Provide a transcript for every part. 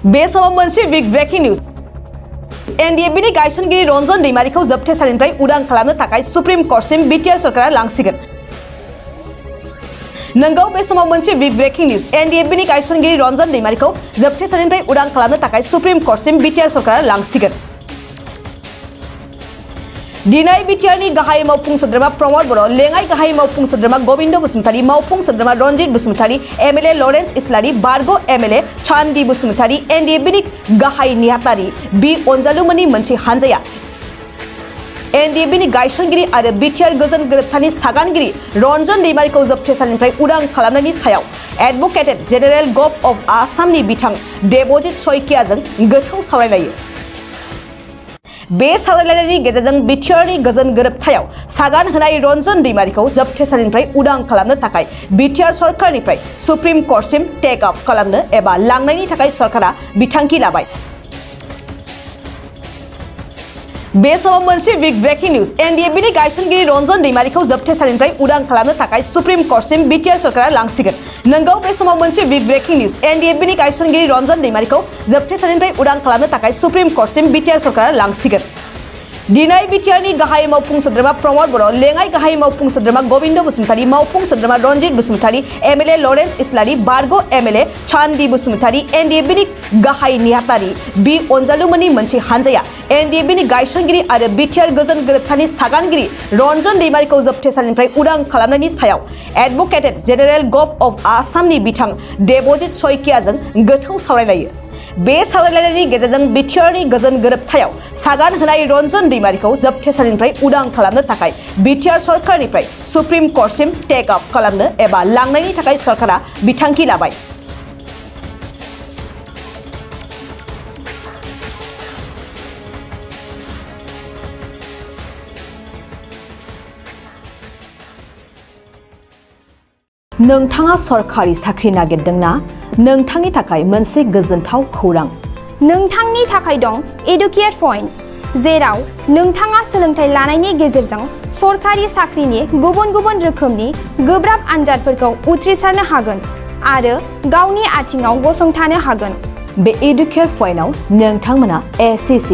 बे समाव मोनसे बिग ब्रेकिं निउज NDFB नि गायसनगिरि रन्जन दैमारिखौ जोबथेसालिनिफ्राय उदां खालामनो थाखाय सुप्रिम कर्टसिम बिटिआर सरकारा लांसिगोन। नंगौ बे समाव मोनसे बिग ब्रेकिं निउज NDFB नि गायसनगिरि रन्जन दैमारिखौ जोबथेसालिनिफ्राय उदां खालामनो थाखाय सुप्रिम कर्टसिम बिटिआर सरकारा लांसिगोन। दिनै बिटिआरनि गाहाय मावफुं सोद्रोमा प्रमद बर', लेङाइ गाहाय मावफुं सोद्रोमा गबिन्द बसुमतारी, मावफुं सोद्रोमा रनजित बसुमतारी, MLA लरेन्स इस्लारि, बारग' MLA चान्दी बसुमतारी, NDFB नि गाहाय नेहाथारि बि अनजालुमोननि मोनसे हानजाया NDFB नि गायसनगिरि आरो बिटिआर गोजोन गोरोबथानि सागानगिरि रन्जन दैमारिखौ जोबथेसालिनिफ्राय उदां खालामनायनि सायाव एडभोकेट जेनेरेल गभ अफ आसामनि बिथां देबजित सयकियाजों गोथौ सावरायलायो। बे सावरायलायनायनि गेजेरजों बिटिआरनि गोजोन गोरोबथायाव सागान होनाय रन्जन दैमारिखौ जोबथेसालिनिफ्राय उदां खालामनो थाखाय बिटिआर सरकारनिफ्राय सुप्रिम कर्टसिम टेक अफ खालामनो एबा लांनायनि थाखाय सरकारा बिथांखि लाबाय। बे समाव मोनसे बिग ब्रेकिं निउज NDFB नि गायसनगिरि रन्जन दैमारिखौ जोबथेसालिनिफ्राय उदां खालामनो थाखाय सुप्रिम कर्टसिम बिटिआर सरकारा लांसिगोन। नंगौ बे समाव मोनसे बिग ब्रेकिं निउज NDFB नि गायसनगिरि रन्जन दैमारिखौ जोबथेसालिनिफ्राय उदां खालामनो थाखाय सुप्रिम कर्टसिम बिटिआर सरकारा लांसिगोन। दिनै बिटिआरनि गाहाय मावफुं सोद्रोमा प्रमद बर', लेङाइ गाहाय मावफुं सोद्रोमा गबिन्द बसुमतारी, मावफुं सोद्रोमा रनजित बसुमतारी, MLA लरेन्स इस्लारि, बारग' MLA चान्दी बसुमतारी, NDFB नि गाहाय नेहाथारि बि अनजालुमोननि मोनसे हानजाया NDFB नि गायसनगिरि आरो बिटिआर गोजोन गोरोबथानि सागानगिरि रन्जन दैमारिखौ जोबथेसालिनिफ्राय उदां खालामनायनि सायाव एडभोकेट जेनेरेल गभ अफ आसामनि बिथां देबजित सयकियाजों गोथौ सावरायलायो। बे सावरायलायनायनि गेजेरजों बिटिआरनि गोजोन गोरोबथायाव सागान होनाय रन्जन दैमारिखौ जोबथेसालिनिफ्राय उदां खालामनो थाखाय बिटिआर सरकारनिफ्राय सुप्रिम कर्टसिम टेक अफ खालामनो एबा लांनायनि थाखाय सरकारा बिथांखि लाबाय। नोंथाङा सरकारि साख्रि नागिरदोंना? नोंथांनि थाखाय मोनसे गोजोनथाव खौरां। नोंथांनि थाखाय दं एडुकेट पइन्ट, जेराव नोंथाङा सोलोंथाइ लानायनि गेजेरजों सरकारि साख्रिनि गुबुन गुबुन रोखोमनि गोब्राब आनजादफोरखौ उथ्रिसारनो हागोन आरो गावनि आथिङाव गसंथानो हागोन। बे एडुकेट पइन्टआव नोंथांमोना SSC,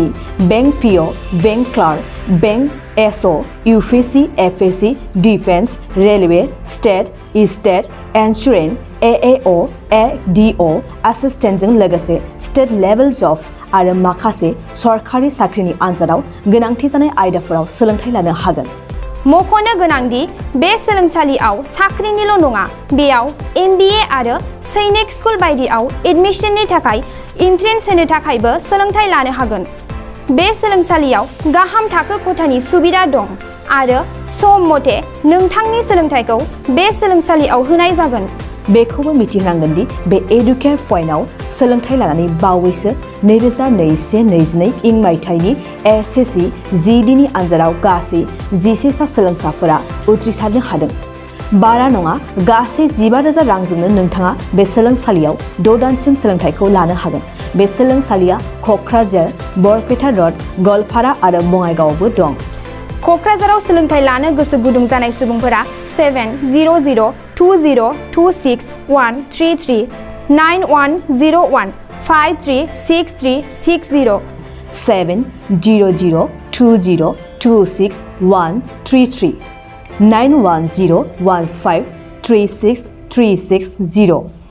bank PO, bank clerk, bank SO, UPSC, FSC, defence, railway, state, insurance, AAO, ADO, एसिस्टेन्टजों लोगोसे स्टेट लेभेल जब आरो माखासे सरकारि साख्रिनि आनजादाव गोनांथि जानाय आयदाफोराव सोलोंथाइ लानो हागोन। मख'नो गोनांदि बे सोलोंसालियाव साख्रिनिल' नङा, बेयाव MBA आरो सैनिक स्कुल बायदियाव एडमिशननि थाखाय एन्ट्रेन्स होनो थाखायबो सोलोंथाइ लानो हागोन। बे सोलोंसालियाव गाहाम थाखो खथानि सुबिदा दं आरो सम मथे नोंथांनि सोलोंथाइखौ बे सोलोंसालियाव होनाय जागोन। बेखौबो मिथिनांगोन दि बे एडुकेट पइन्टआव सोलोंथाइ लानानै बावैसो 2021-22 इं मायथाइनि SSC GD नि आनजादाव गासै 11 सा सोलोंसाफोरा उथ्रिसारनो हादों। बारा नङा, गासै 15,000 रांजोंनो नोंथाङा बे सोलोंसालियाव 6 दानसिम सोलोंथाइखौ लानो हागोन। बे सोलोंसालिया क'क्राझार, बरपेटा रड, गवालपारा आरो बङाइगावआवबो दं। क'क्राझाराव सोलोंथाइ लानो गोसो गुदुं जानाय सुबुंफोरा 70020261333 9101 536360 70020261333 9101536360